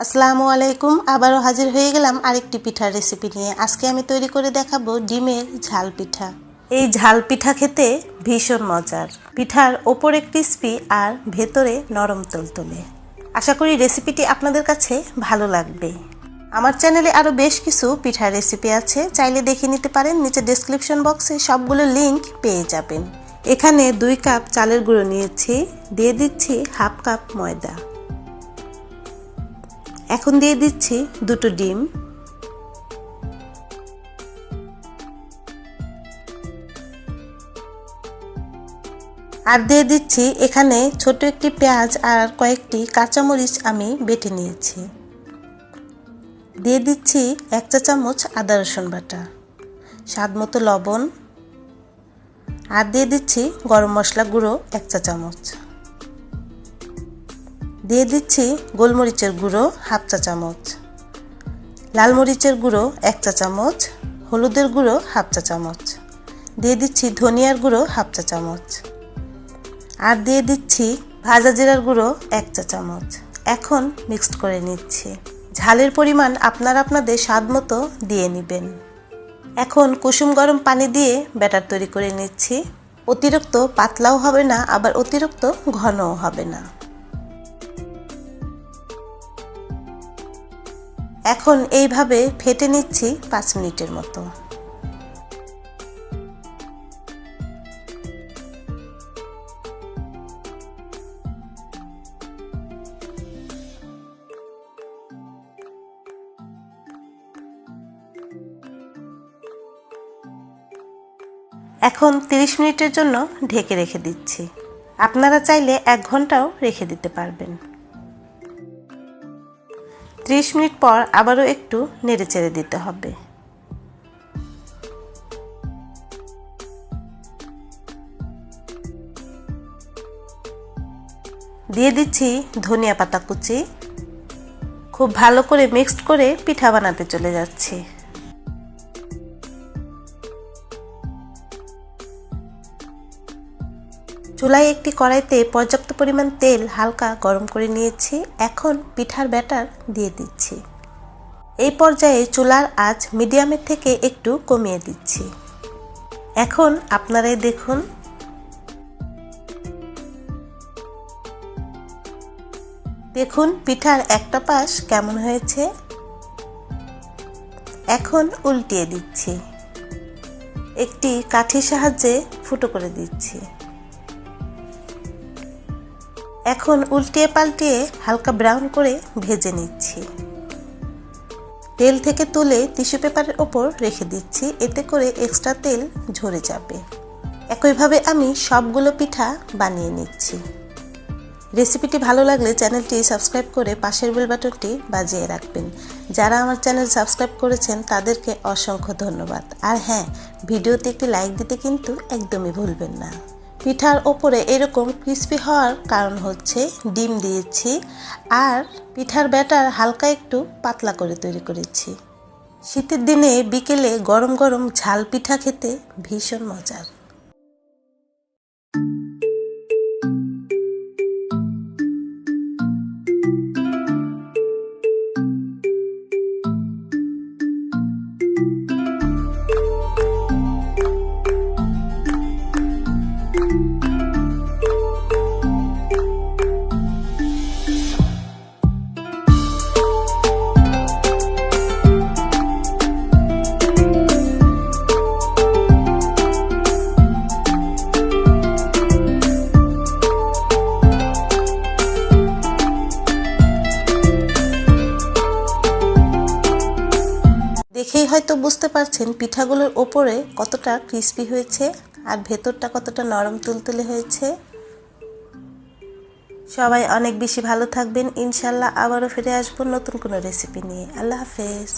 আসসালামু আলাইকুম। আবারও হাজির হয়ে গেলাম আরেকটি পিঠার রেসিপি নিয়ে। আজকে আমি তৈরি করে দেখাবো ডিমের ঝাল পিঠা। এই ঝাল পিঠা খেতে ভীষণ মজার। পিঠার ওপরে ক্রিস্পি আর ভেতরে নরম তুলতুলে। আশা করি রেসিপিটি আপনাদের কাছে ভালো লাগবে। আমার চ্যানেলে আরও বেশ কিছু পিঠার রেসিপি আছে, চাইলে দেখে নিতে পারেন। নিচে ডেসক্রিপশন বক্সে সবগুলো লিংক পেয়ে যাবেন। এখানে 2 কাপ চালের গুঁড়ো নিয়েছি, দিয়ে দিচ্ছি হাফ কাপ ময়দা। এখন দিয়ে দিচ্ছি 2টো ডিম, আর দিয়ে দিচ্ছি এখানে ছোট একটি পেঁয়াজ আর কয়েকটি কাঁচামরিচ আমি বেটে নিয়েছি। দিয়ে দিচ্ছি 1 চা চামচ আদা রসুন বাটা, স্বাদ মতো লবণ, আর দিয়ে দিচ্ছি গরম মশলা গুঁড়ো 1 চা চামচ। দিয়ে দিচ্ছি গোলমরিচের গুঁড়ো হাফ চা চামচ, লাল মরিচের গুঁড়ো 1 চা চামচ, হলুদের গুঁড়ো হাফ চা চামচ, দিয়ে দিচ্ছি ধনিয়ার গুঁড়ো হাফ চা চামচ, আর দিয়ে দিচ্ছি ভাজা জিরার গুঁড়ো 1 চা চামচ। এখন মিক্সড করে নিচ্ছি। ঝালের পরিমাণ আপনারা আপনাদের স্বাদ মতো দিয়ে নেবেন। এখন কুসুম গরম পানি দিয়ে ব্যাটার তৈরি করে নিচ্ছি। অতিরিক্ত পাতলাও হবে না, আবার অতিরিক্ত ঘনও হবে না। এখন এইভাবে ফেটে নিচ্ছি 5 মিনিটের মতো। এখন 30 মিনিটের জন্য ঢেকে রেখে দিচ্ছি। আপনারা চাইলে 1 ঘন্টাও রেখে দিতে পারবেন। 30 মিনিট পর আবারও একটু নেড়েচেড়ে দিতে হবে। দিয়ে দিচ্ছি ধনিয়া পাতা কুচি। খুব ভালো করে মিক্সড করে পিঠা বানাতে চলে যাচ্ছি। চুলায় একটি কড়াইতে পর্যাপ্ত পরিমাণ তেল হালকা গরম করে নিয়েছি। এখন পিঠার ব্যাটার দিয়ে দিচ্ছি। এই পর্যায়ে চুলার আঁচ মিডিয়ামের থেকে একটু কমিয়ে দিচ্ছি। এখন আপনারাই দেখুন। দেখুন পিঠার একটা পাশ কেমন হয়েছে। এখন উল্টিয়ে দিচ্ছি। একটি কাঠির সাহায্যে ফুটো করে দিচ্ছি। এখন উল্টিয়ে পাল্টিয়ে হালকা ব্রাউন করে ভেজে নিচ্ছি। তেল থেকে তুলে টিস্যু পেপারের ওপর রেখে দিচ্ছি, এতে করে এক্সট্রা তেল ঝরে যাবে। একইভাবে আমি সবগুলো পিঠা বানিয়ে নিচ্ছি। রেসিপিটি ভালো লাগলে চ্যানেলটি সাবস্ক্রাইব করে পাশের বেল বাটনটি বাজিয়ে রাখবেন। যারা আমার চ্যানেল সাবস্ক্রাইব করেছেন তাদেরকে অসংখ্য ধন্যবাদ। আর হ্যাঁ, ভিডিওতে একটি লাইক দিতে কিন্তু একদমই ভুলবেন না। পিঠার ওপরে এরকম ক্রিস্পি হওয়ার কারণ হচ্ছে ডিম দিয়েছি, আর পিঠার ব্যাটার হালকা একটু পাতলা করে তৈরি করেছি। শীতের দিনে বিকেলে গরম গরম ঝাল পিঠা খেতে ভীষণ মজার। দেখেই হয়তো বুঝতে পারছেন পিঠাগুলোর ওপরে কতটা ক্রিস্পি হয়েছে আর ভেতরটা কতটা নরম তুলতুলে হয়েছে। সবাই অনেক বেশি ভালো থাকবেন। ইনশাল্লাহ আবারও ফিরে আসবো নতুন কোনো রেসিপি নিয়ে। আল্লাহ হাফেজ।